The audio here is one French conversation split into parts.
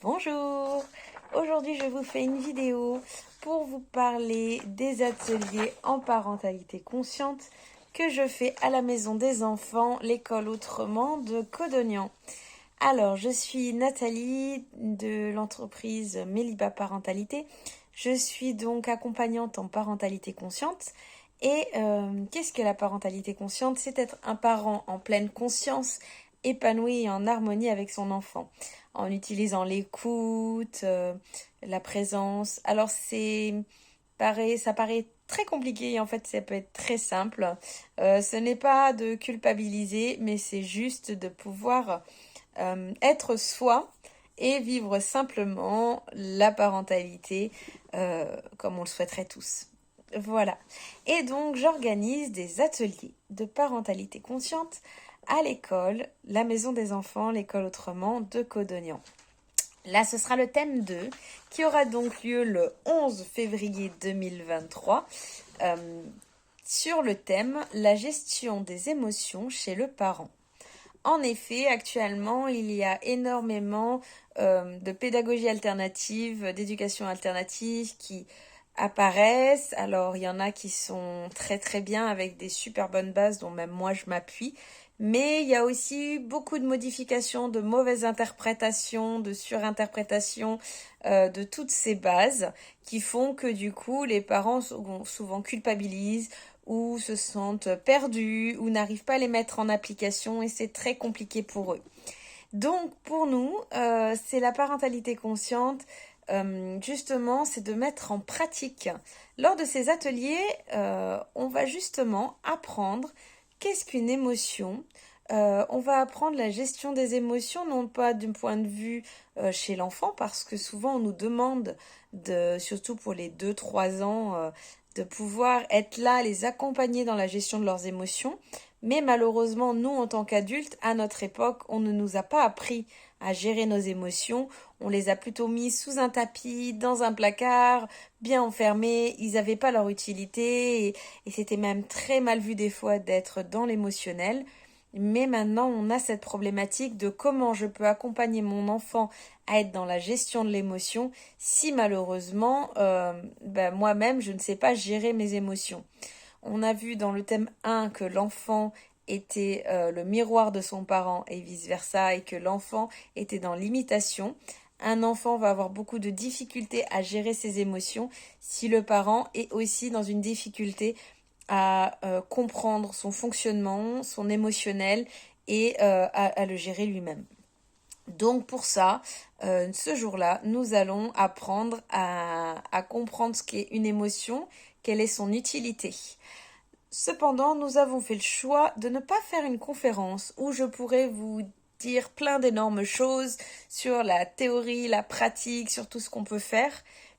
Bonjour! Aujourd'hui, je vous fais une vidéo pour vous parler des ateliers en parentalité consciente que je fais à la maison des enfants, l'école autrement de Codognan. Alors, je suis Nathalie de l'entreprise Meliba Parentalité. Je suis donc accompagnante en parentalité consciente. Et qu'est-ce que la parentalité consciente? C'est être un parent en pleine conscience, épanoui et en harmonie avec son enfant, en utilisant l'écoute, la présence. Alors ça paraît très compliqué et en fait ça peut être très simple. Ce n'est pas de culpabiliser, mais c'est juste de pouvoir être soi et vivre simplement la parentalité comme on le souhaiterait tous. Voilà. Et donc, j'organise des ateliers de parentalité consciente à l'école, la maison des enfants, l'école autrement de Codognan. Là, ce sera le thème 2 qui aura donc lieu le 11 février 2023 sur le thème la gestion des émotions chez le parent. En effet, actuellement, il y a énormément de pédagogie alternative, d'éducation alternative qui apparaissent. Alors, il y en a qui sont très très bien avec des super bonnes bases dont même moi je m'appuie. Mais il y a aussi beaucoup de modifications, de mauvaises interprétations, de surinterprétations de toutes ces bases qui font que du coup les parents souvent culpabilisent ou se sentent perdus ou n'arrivent pas à les mettre en application et c'est très compliqué pour eux. Donc pour nous, c'est la parentalité consciente. Justement, c'est de mettre en pratique. Lors de ces ateliers, on va justement apprendre qu'est-ce qu'une émotion. On va apprendre la gestion des émotions, non pas d'un point de vue chez l'enfant, parce que souvent on nous demande, surtout pour les 2-3 ans, de pouvoir être là, les accompagner dans la gestion de leurs émotions. Mais malheureusement, nous, en tant qu'adultes, à notre époque, on ne nous a pas appris à gérer nos émotions. On les a plutôt mis sous un tapis, dans un placard, bien enfermés. Ils n'avaient pas leur utilité et c'était même très mal vu des fois d'être dans l'émotionnel. Mais maintenant, on a cette problématique de comment je peux accompagner mon enfant à être dans la gestion de l'émotion si malheureusement, moi-même, je ne sais pas gérer mes émotions. On a vu dans le thème 1 que l'enfant était le miroir de son parent et vice-versa et que l'enfant était dans l'imitation. Un enfant va avoir beaucoup de difficultés à gérer ses émotions si le parent est aussi dans une difficulté à comprendre son fonctionnement, son émotionnel et à le gérer lui-même. Donc pour ça, ce jour-là, nous allons apprendre à comprendre ce qu'est une émotion, quelle est son utilité. Cependant, nous avons fait le choix de ne pas faire une conférence où je pourrais vous dire plein d'énormes choses sur la théorie, la pratique, sur tout ce qu'on peut faire,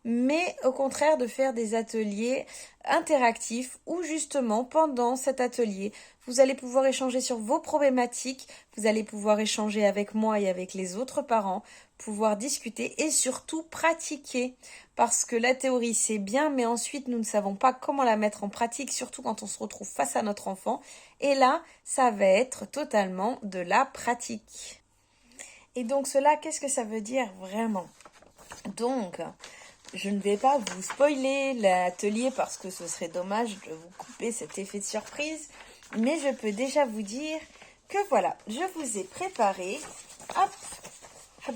mais au contraire de faire des ateliers interactifs où justement pendant cet atelier, vous allez pouvoir échanger sur vos problématiques, vous allez pouvoir échanger avec moi et avec les autres parents, pouvoir discuter et surtout pratiquer. Parce que la théorie c'est bien, mais ensuite nous ne savons pas comment la mettre en pratique, surtout quand on se retrouve face à notre enfant. Et là, ça va être totalement de la pratique. Et donc cela, qu'est-ce que ça veut dire vraiment? Donc, je ne vais pas vous spoiler l'atelier parce que ce serait dommage de vous couper cet effet de surprise, mais je peux déjà vous dire que voilà, je vous ai préparé, hop,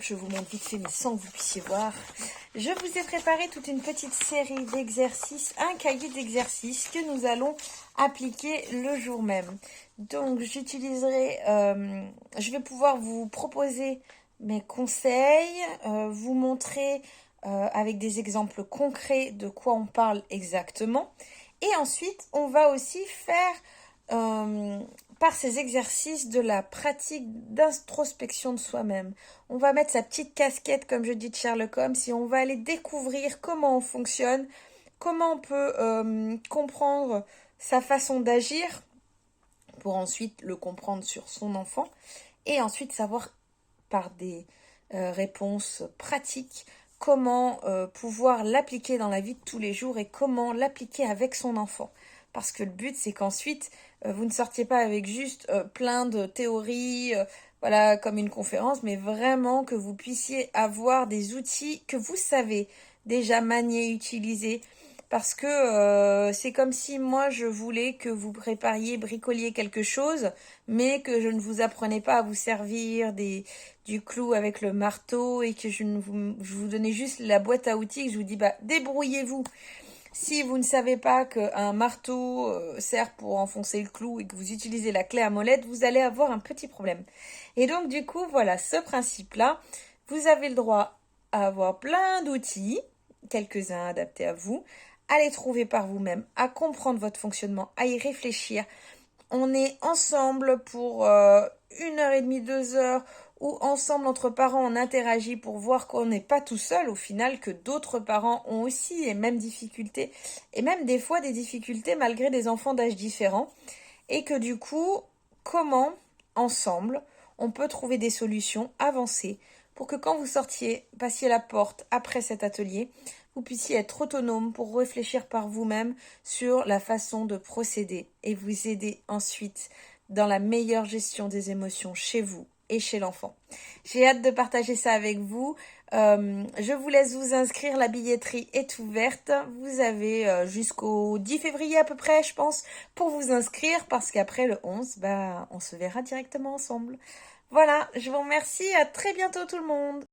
je vous montre vite fait mais sans que vous puissiez voir, je vous ai préparé toute une petite série d'exercices, un cahier d'exercices que nous allons appliquer le jour même. Donc je vais pouvoir vous proposer mes conseils, vous montrer avec des exemples concrets de quoi on parle exactement. Et ensuite, on va aussi faire par ces exercices de la pratique d'introspection de soi-même. On va mettre sa petite casquette, comme je dis, de Sherlock Holmes, et on va aller découvrir comment on fonctionne, comment on peut comprendre sa façon d'agir pour ensuite le comprendre sur son enfant et ensuite savoir par des réponses pratiques comment pouvoir l'appliquer dans la vie de tous les jours et comment l'appliquer avec son enfant. Parce que le but, c'est qu'ensuite, vous ne sortiez pas avec juste plein de théories, voilà, comme une conférence, mais vraiment que vous puissiez avoir des outils que vous savez déjà manier, utiliser. Parce que c'est comme si moi je voulais que vous prépariez, bricoliez quelque chose, mais que je ne vous apprenais pas à vous servir du clou avec le marteau et que je vous donnais juste la boîte à outils et que je vous dis bah débrouillez-vous. Si vous ne savez pas qu'un marteau sert pour enfoncer le clou et que vous utilisez la clé à molette, vous allez avoir un petit problème. Et donc du coup, voilà, ce principe-là, vous avez le droit à avoir plein d'outils, quelques-uns adaptés à vous, à les trouver par vous-même, à comprendre votre fonctionnement, à y réfléchir. On est ensemble pour 1 heure et demie, 2 heures, où ensemble entre parents on interagit pour voir qu'on n'est pas tout seul au final, que d'autres parents ont aussi les mêmes difficultés, et même des fois des difficultés malgré des enfants d'âge différents, et que du coup, comment ensemble on peut trouver des solutions avancées pour que quand vous sortiez, passiez la porte après cet atelier, vous puissiez être autonome pour réfléchir par vous-même sur la façon de procéder et vous aider ensuite dans la meilleure gestion des émotions chez vous et chez l'enfant. J'ai hâte de partager ça avec vous. Je vous laisse vous inscrire, la billetterie est ouverte. Vous avez jusqu'au 10 février à peu près, je pense, pour vous inscrire parce qu'après le 11, bah, on se verra directement ensemble. Voilà, je vous remercie, à très bientôt tout le monde.